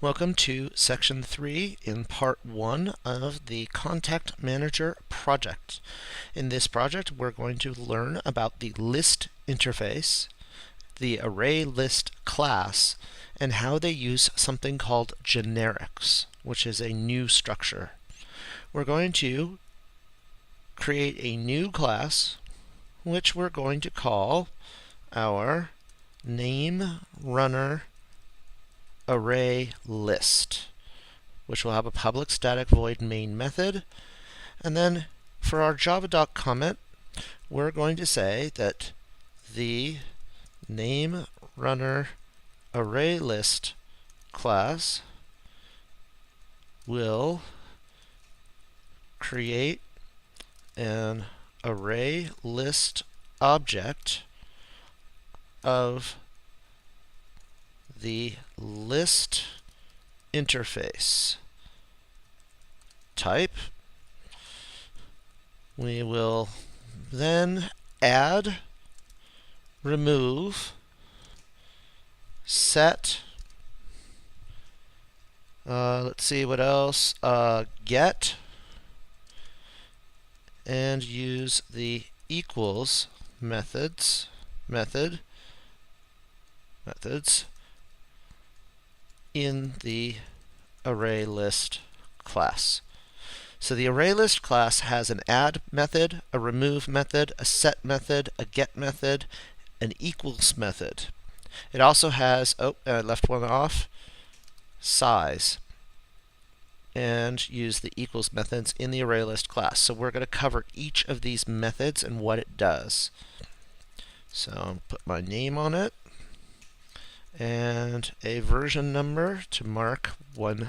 Welcome to Section 3 in Part 1 of the Contact Manager project. In this project, we're going to learn about the list interface, the ArrayList class, and how they use something called generics, which is a new structure. We're going to create a new class, which we're going to call our nameRunner ArrayList, which will have a public static void main method. And then for our java.comment, we're going to say that the nameRunner ArrayList class will create an ArrayList object of the list interface type. We will then add, remove, set, let's see what else, get, and use the equals methods in the ArrayList class. So the ArrayList class has an add method, a remove method, a set method, a get method, an equals method. It also has, I left one off, size, and use the equals methods in the ArrayList class. So we're going to cover each of these methods and what it does. So I'll put my name on it and a version number to mark when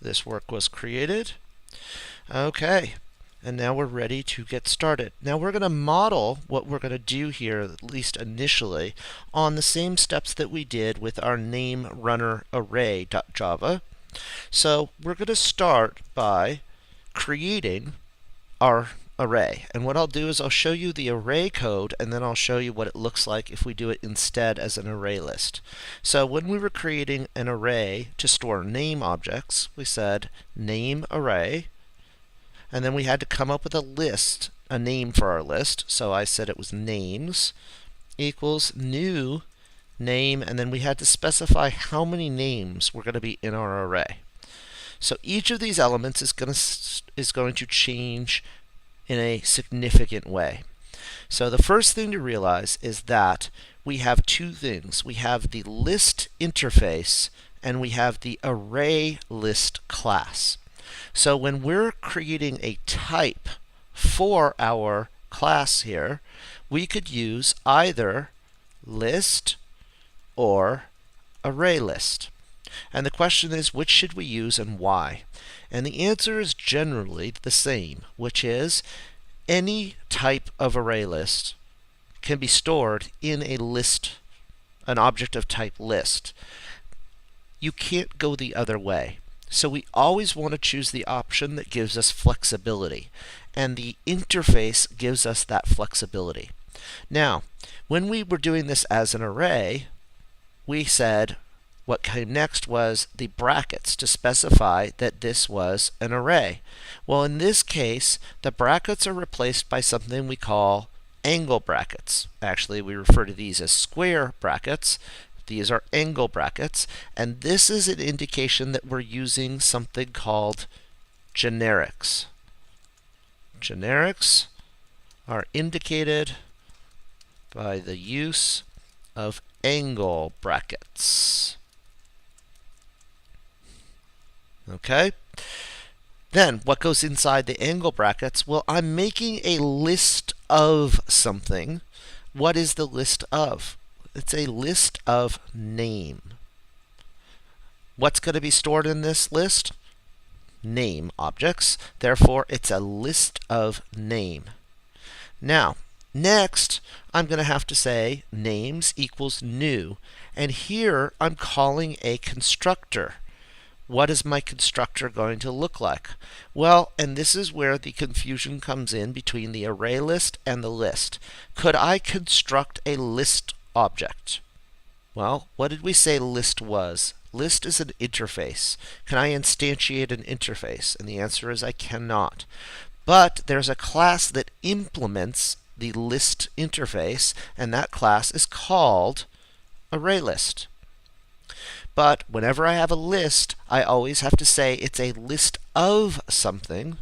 this work was created. Okay, and now we're ready to get started. Now we're going to model what we're going to do here, at least initially, on the same steps that we did with our nameRunnerArray.java. So we're going to start by creating our array. And what I'll do is I'll show you the array code, and then I'll show you what it looks like if we do it instead as an array list. So when we were creating an array to store name objects, we said name array, and then we had to come up with a list, a name for our list. So I said it was names equals new name, and then we had to specify how many names were going to be in our array. So each of these elements is going to change in a significant way. So the first thing to realize is that we have two things. We have the list interface and we have the ArrayList class. So when we're creating a type for our class here, we could use either list or ArrayList. And the question is, which should we use and why? And the answer is generally the same, which is any type of array list can be stored in a list, an object of type list. You can't go the other way. So we always want to choose the option that gives us flexibility, and the interface gives us that flexibility. Now, when we were doing this as an array, we said what came next was the brackets to specify that this was an array. Well, in this case, the brackets are replaced by something we call angle brackets. Actually, we refer to these as square brackets. These are angle brackets, and this is an indication that we're using something called generics. Generics are indicated by the use of angle brackets. Okay? Then, what goes inside the angle brackets? Well, I'm making a list of something. What is the list of? It's a list of name. What's going to be stored in this list? Name objects. Therefore, it's a list of name. Now, next, I'm going to have to say names equals new. And here, I'm calling a constructor. What is my constructor going to look like? Well, and this is where the confusion comes in between the array list and the list. Could I construct a list object? Well, what did we say list was? List is an interface. Can I instantiate an interface? And the answer is I cannot. But there's a class that implements the list interface, and that class is called ArrayList. But whenever I have a list, I always have to say it's a list of something.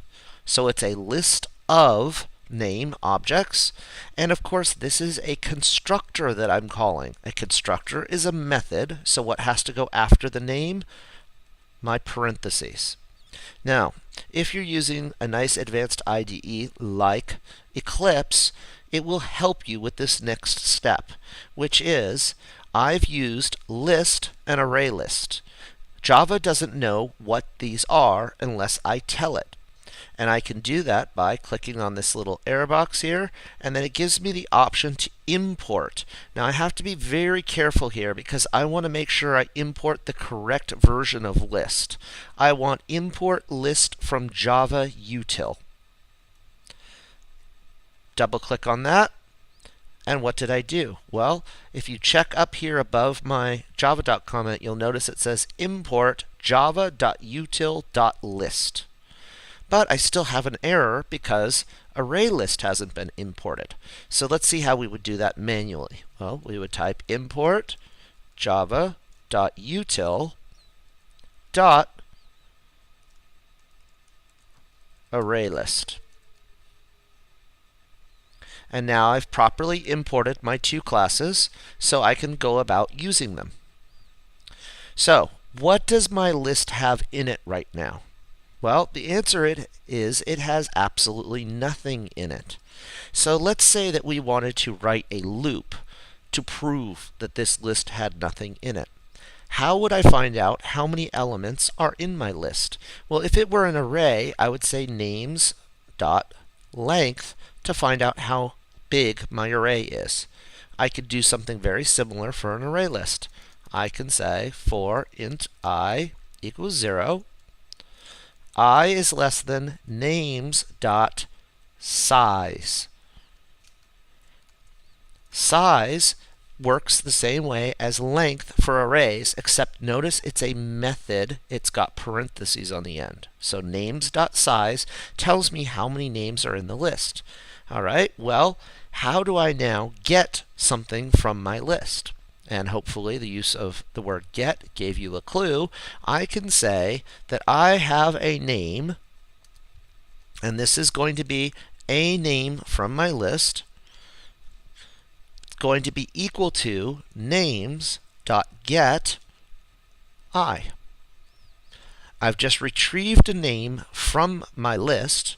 So it's a list of name objects. And of course, this is a constructor that I'm calling. A constructor is a method. So what has to go after the name? My parentheses. Now, if you're using a nice advanced IDE like Eclipse, it will help you with this next step, which is I've used list and ArrayList. Java doesn't know what these are unless I tell it. And I can do that by clicking on this little error box here, and then it gives me the option to import. Now I have to be very careful here because I want to make sure I import the correct version of list. I want import list from Java util. Double click on that. And what did I do? Well, if you check up here above my java.comment, comment, you'll notice it says import java.util.list. But I still have an error because ArrayList hasn't been imported. So let's see how we would do that manually. Well, we would type import java.util.ArrayList. And now I've properly imported my two classes, so I can go about using them. So, what does my list have in it right now? Well, the answer is it has absolutely nothing in it. So let's say that we wanted to write a loop to prove that this list had nothing in it. How would I find out how many elements are in my list? Well, if it were an array, I would say names.length to find out how big my array is. I could do something very similar for an array list. I can say for int I equals 0, I is less than names.size. Size works the same way as length for arrays, except notice it's a method. It's got parentheses on the end. So names.size tells me how many names are in the list. All right, well, how do I now get something from my list? And hopefully the use of the word get gave you a clue. I can say that I have a name, and this is going to be a name from my list. It's going to be equal to names.get I. I've just retrieved a name from my list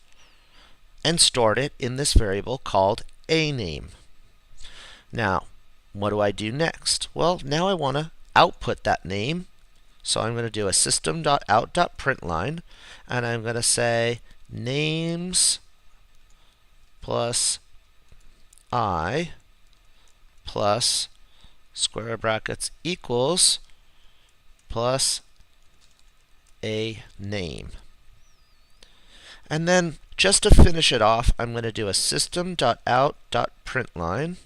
and stored it in this variable called a name. Now, what do I do next? Well, now I want to output that name. So I'm going to do a system.out.println, and I'm going to say names plus I plus square brackets equals plus a name. And then just to finish it off, I'm going to do a system.out.println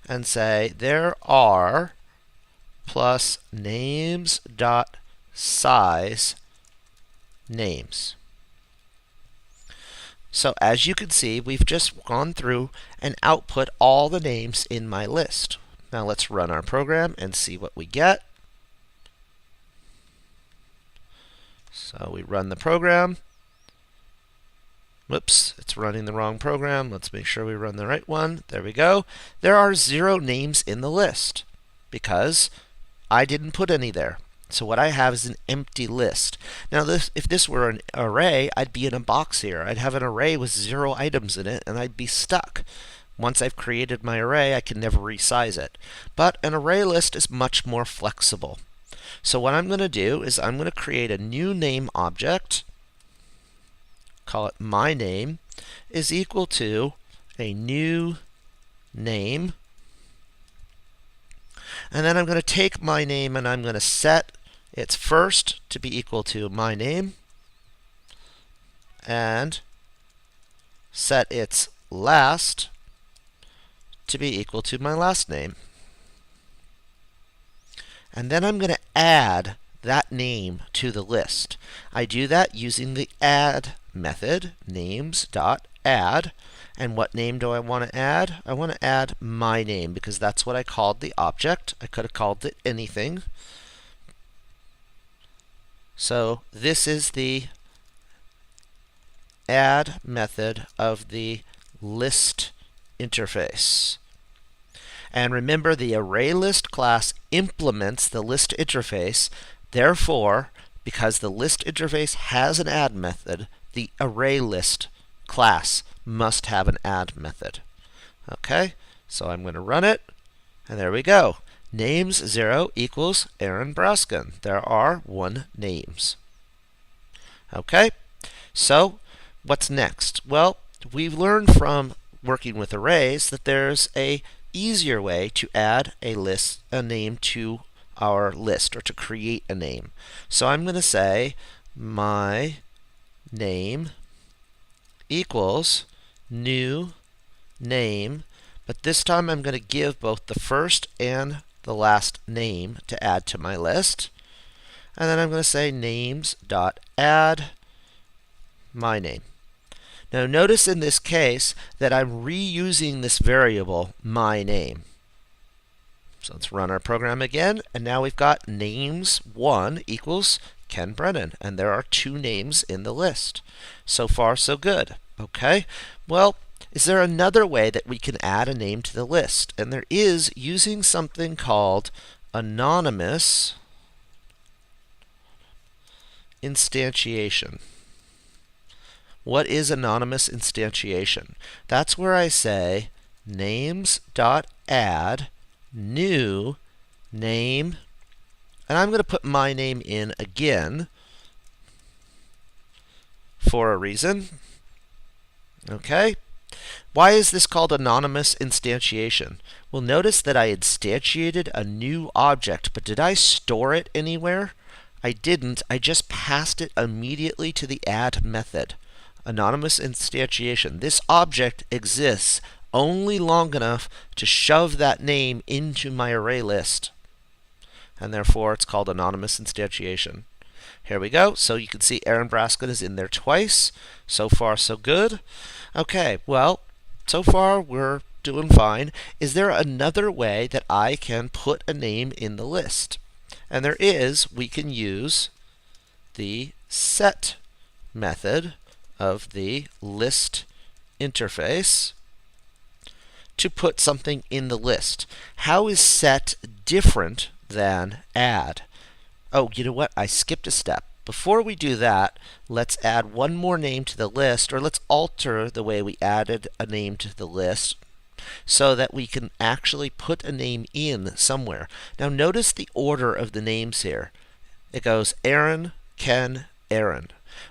and say there are plus names.size names. So as you can see, we've just gone through and output all the names in my list. Now let's run our program and see what we get. So we run the program. Whoops, it's running the wrong program. Let's make sure we run the right one. There we go. There are 0 names in the list because I didn't put any there. So what I have is an empty list. Now if this were an array, I'd be in a box here. I'd have an array with 0 items in it, and I'd be stuck. Once I've created my array, I can never resize it. But an array list is much more flexible. So what I'm going to do is I'm going to create a new name object, call it my name, is equal to a new name. And then I'm going to take my name and I'm going to set its first to be equal to my name and set its last to be equal to my last name. and then I'm going to add that name to the list. I do that using the add method, names.add. And what name do I want to add? I want to add my name because that's what I called the object. I could have called it anything. So this is the add method of the list interface. And remember, the ArrayList class implements the list interface. Therefore, because the list interface has an add method, the ArrayList class must have an add method. Okay, so I'm going to run it, and there we go. Names 0 equals Aaron Braskin. There are 1 names. Okay, so what's next? Well, we've learned from working with arrays that there's a easier way to add a name to our list, or to create a name. So I'm going to say my name equals new name, but this time I'm going to give both the first and the last name to add to my list. And then I'm going to say names.add my name. Now notice in this case that I'm reusing this variable, my name. So let's run our program again, and now we've got names1 equals Ken Brennan, and there are 2 names in the list. So far, so good. Okay, well, is there another way that we can add a name to the list? And there is, using something called anonymous instantiation. What is anonymous instantiation? That's where I say names.add new name, and I'm going to put my name in again for a reason. Okay, why is this called anonymous instantiation? Well, notice that I instantiated a new object, but did I store it anywhere? I didn't. I just passed it immediately to the add method. Anonymous instantiation. This object exists only long enough to shove that name into my array list, and therefore it's called anonymous instantiation. Here we go. So you can see Aaron Braskin is in there twice. So far, so good. Okay, well, so far we're doing fine. Is there another way that I can put a name in the list? And there is. We can use the set method of the list interface to put something in the list. How is set different than add? Oh, you know what? I skipped a step. Before we do that, let's add one more name to the list, or let's alter the way we added a name to the list so that we can actually put a name in somewhere. Now notice the order of the names here. It goes Aaron, Ken, Aaron.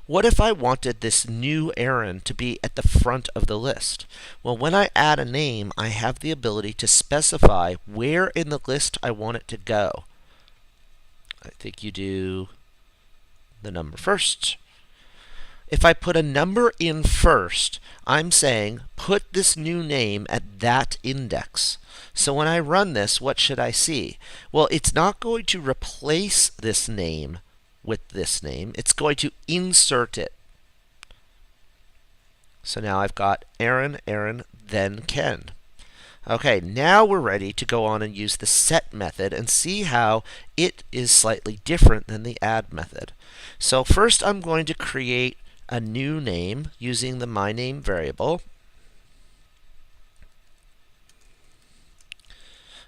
What if I wanted this new Aaron to be at the front of the list? Well, when I add a name, I have the ability to specify where in the list I want it to go. I think you do the number first. If I put a number in first, I'm saying put this new name at that index. So when I run this, what should I see? Well, it's not going to replace this name with this name. It's going to insert it. So now I've got Aaron, Aaron, then Ken. Okay, now we're ready to go on and use the set method and see how it is slightly different than the add method. So first I'm going to create a new name using the myName variable.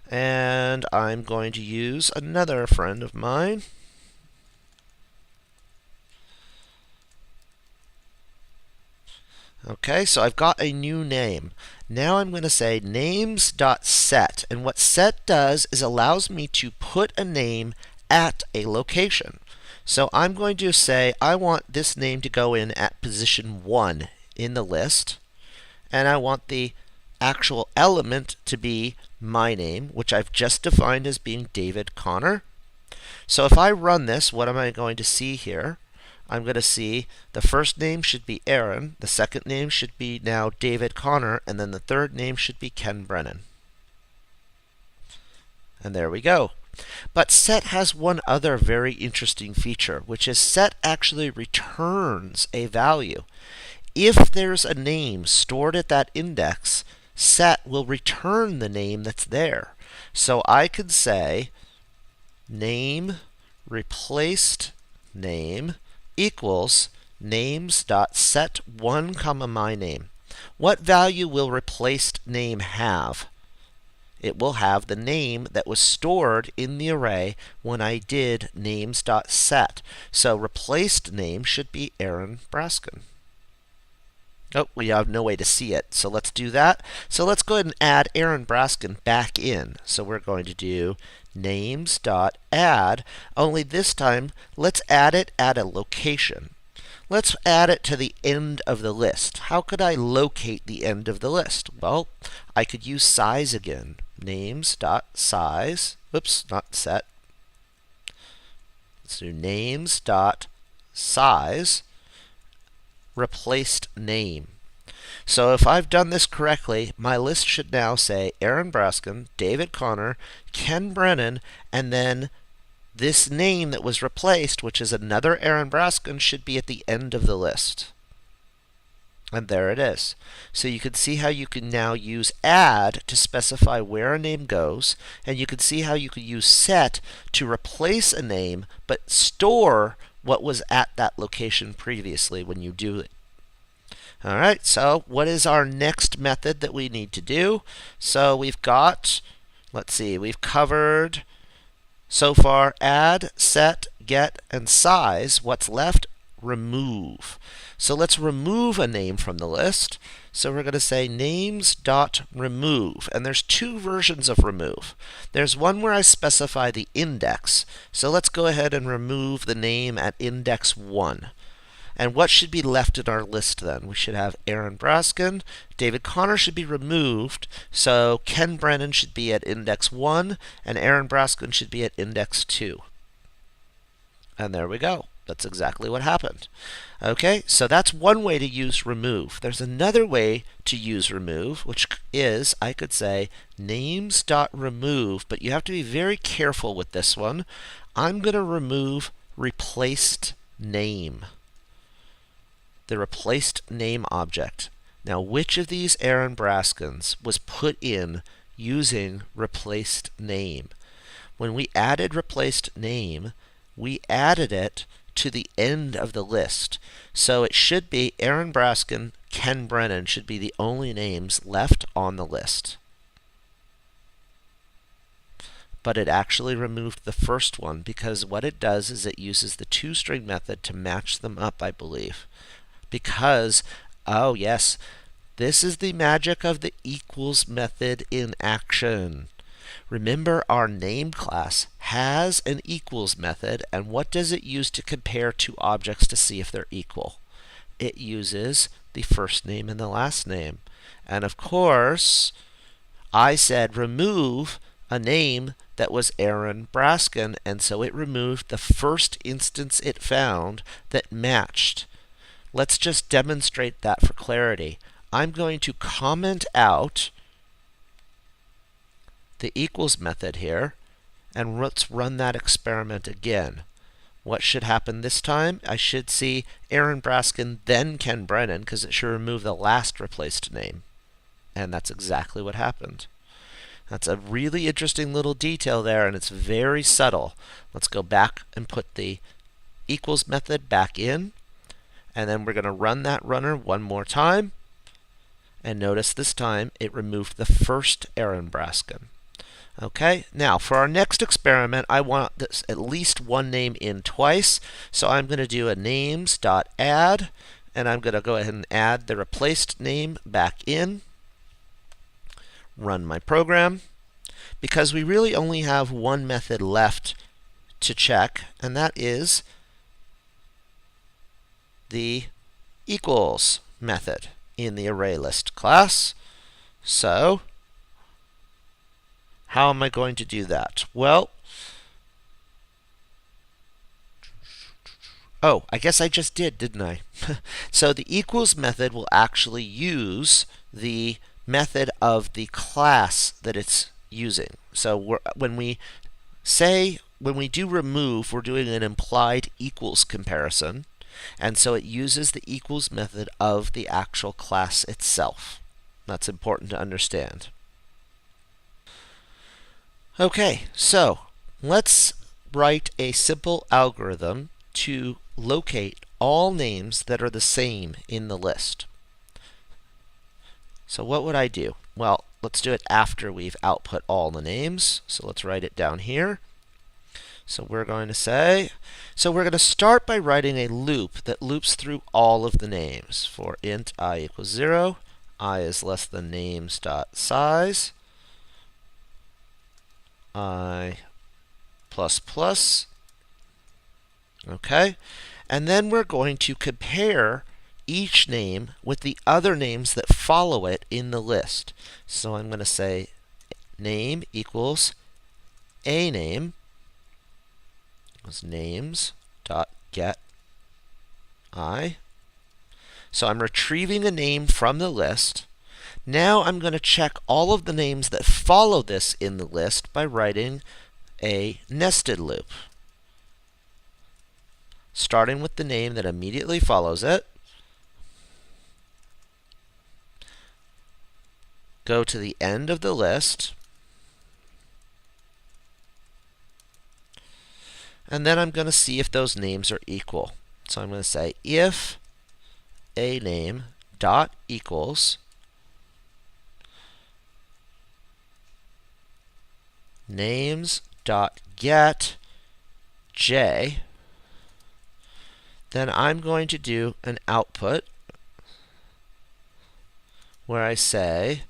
And I'm going to use another friend of mine. Okay, so I've got a new name. Now I'm going to say names.set, and what set does is allows me to put a name at a location. So I'm going to say I want this name to go in at position 1 in the list, and I want the actual element to be my name, which I've just defined as being David Connor. So if I run this, what am I going to see here? I'm going to see the first name should be Aaron, the second name should be now David Connor, and then the third name should be Ken Brennan. And there we go. But set has one other very interesting feature, which is set actually returns a value. If there's a name stored at that index, set will return the name that's there. So I could say name replaced name equals names.set1, my name. What value will replaced name have? It will have the name that was stored in the array when I did names.set. So replaced name should be Aaron Braskin. Oh, we have no way to see it, so let's do that. So let's go ahead and add Aaron Braskin back in. So we're going to do names.add, only this time let's add it at a location. Let's add it to the end of the list. How could I locate the end of the list? Well, I could use size again. Names.size, oops, not set. Let's do names.size replaced name. So if I've done this correctly, my list should now say Aaron Braskin, David Connor, Ken Brennan, and then this name that was replaced, which is another Aaron Braskin, should be at the end of the list. And there it is. So you can see how you can now use add to specify where a name goes, and you can see how you can use set to replace a name but store what was at that location previously when you do it. All right, so what is our next method that we need to do? So we've got, let's see, we've covered so far add, set, get, and size. What's left? Remove. So let's remove a name from the list. So we're going to say names.remove. And there's two versions of remove. There's one where I specify the index. So let's go ahead and remove the name at index 1. And what should be left in our list then? We should have Aaron Braskin. David Connor should be removed. So Ken Brennan should be at index 1, and Aaron Braskin should be at index 2. And there we go. That's exactly what happened. Okay, so that's one way to use remove. There's another way to use remove, which is, I could say, names.remove, but you have to be very careful with this one. I'm going to remove replaced name. The replaced name object. Now, which of these Aaron Braskins was put in using replaced name? When we added replaced name, we added it to the end of the list. So it should be Aaron Braskin, Ken Brennan should be the only names left on the list. But it actually removed the first one because what it does is it uses the toString method to match them up, I believe. Because, oh yes, this is the magic of the equals method in action. Remember, our name class has an equals method, and what does it use to compare two objects to see if they're equal? It uses the first name and the last name. And of course, I said remove a name that was Aaron Braskin, and so it removed the first instance it found that matched. Let's just demonstrate that for clarity. I'm going to comment out the equals method here, and let's run that experiment again. What should happen this time? I should see Aaron Braskin, then Ken Brennan, because it should remove the last replaced name. And that's exactly what happened. That's a really interesting little detail there, and it's very subtle. Let's go back and put the equals method back in. And then we're going to run that runner one more time. And notice this time it removed the first Aaron Braskin. Okay, now for our next experiment, I want this, at least one name in twice. So I'm going to do a names.add, and I'm going to go ahead and add the replaced name back in. Run my program. Because we really only have one method left to check, and that is the equals method in the ArrayList class. So, how am I going to do that? Well, oh, I guess I just did, didn't I? So the equals method will actually use the method of the class that it's using. So when we say when we do remove, we're doing an implied equals comparison, and so it uses the equals method of the actual class itself. That's important to understand. Okay, so let's write a simple algorithm to locate all names that are the same in the list. So what would I do? Well, let's do it after we've output all the names. So let's write it down here. So we're going to start by writing a loop that loops through all of the names. For int I equals 0, I is less than names dot size, I plus plus. Okay, and then we're going to compare each name with the other names that follow it in the list. So I'm going to say name equals a name was names dot get I. So I'm retrieving a name from the list. Now I'm going to check all of the names that follow this in the list by writing a nested loop, starting with the name that immediately follows it. Go to the end of the list, and then I'm going to see if those names are equal. So I'm going to say if a name dot equals names dot get j, then I'm going to do an output where I say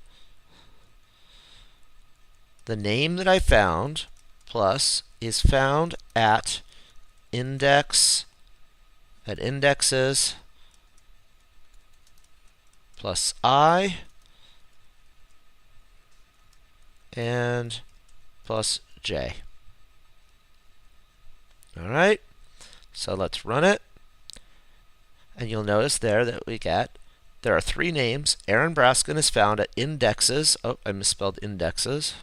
the name that I found plus is found at indexes plus I and plus j. All right, so let's run it. And you'll notice there that there are three names. Aaron Braskin is found at indexes. Oh, I misspelled indexes.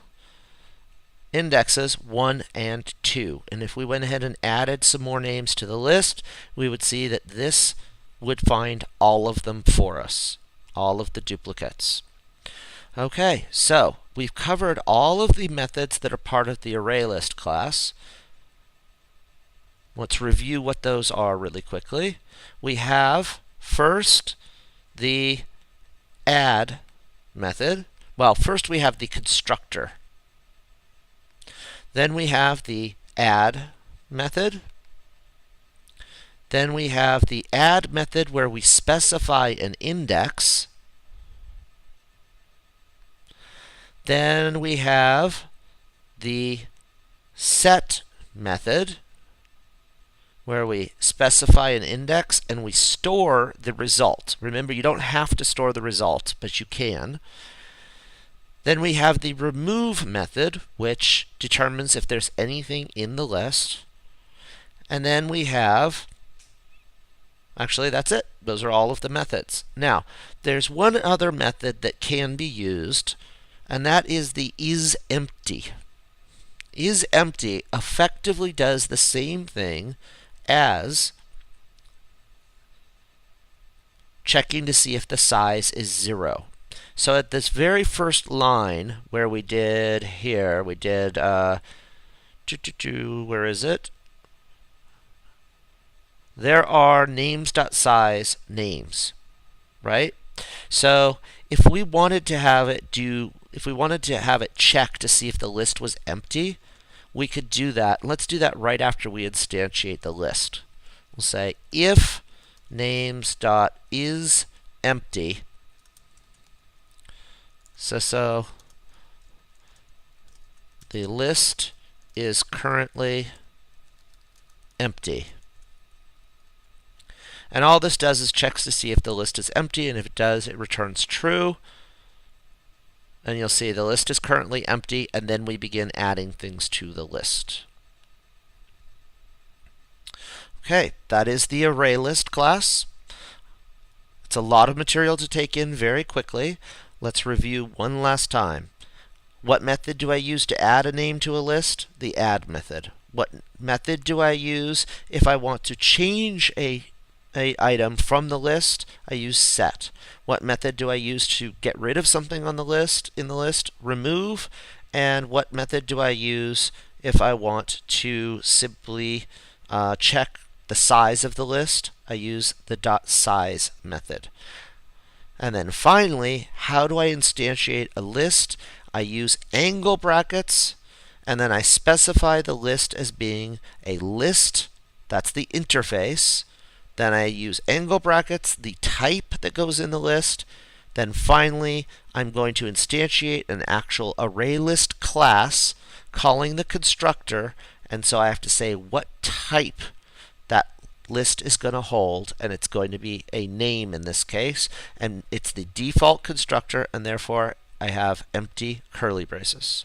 Indexes 1 and 2. And if we went ahead and added some more names to the list, we would see that this would find all of them for us, all of the duplicates. Okay, so we've covered all of the methods that are part of the ArrayList class. Let's review what those are really quickly. We have first the add method. Well, first we have the constructor. Then we have the add method. Then we have the add method where we specify an index. Then we have the set method where we specify an index and we store the result. Remember, you don't have to store the result, but you can. Then we have the remove method, which determines if there's anything in the list. And then we have, actually that's it. Those are all of the methods. Now, there's one other method that can be used, and that is the isEmpty. IsEmpty effectively does the same thing as checking to see if the size is 0. So at this very first line where we did here, we did, where is it? There are names.size names, right? So if we wanted to have it check to see if the list was empty, we could do that. Let's do that right after we instantiate the list. We'll say if names.isEmpty. So the list is currently empty. And all this does is checks to see if the list is empty, and if it does, it returns true. And you'll see the list is currently empty, and then we begin adding things to the list. Okay, that is the ArrayList class. It's a lot of material to take in very quickly. Let's review one last time. What method do I use to add a name to a list? The add method. What method do I use if I want to change a item from the list? I use set. What method do I use to get rid of something on the list Remove. And what method do I use if I want to simply check the size of the list? I use the .size method. And then finally, how do I instantiate a list? I use angle brackets, and then I specify the list as being a list. That's the interface. Then I use angle brackets, the type that goes in the list. Then finally, I'm going to instantiate an actual ArrayList class calling the constructor. And so I have to say what type that list is going to hold, and it's going to be a name in this case. And it's the default constructor, and therefore I have empty curly braces.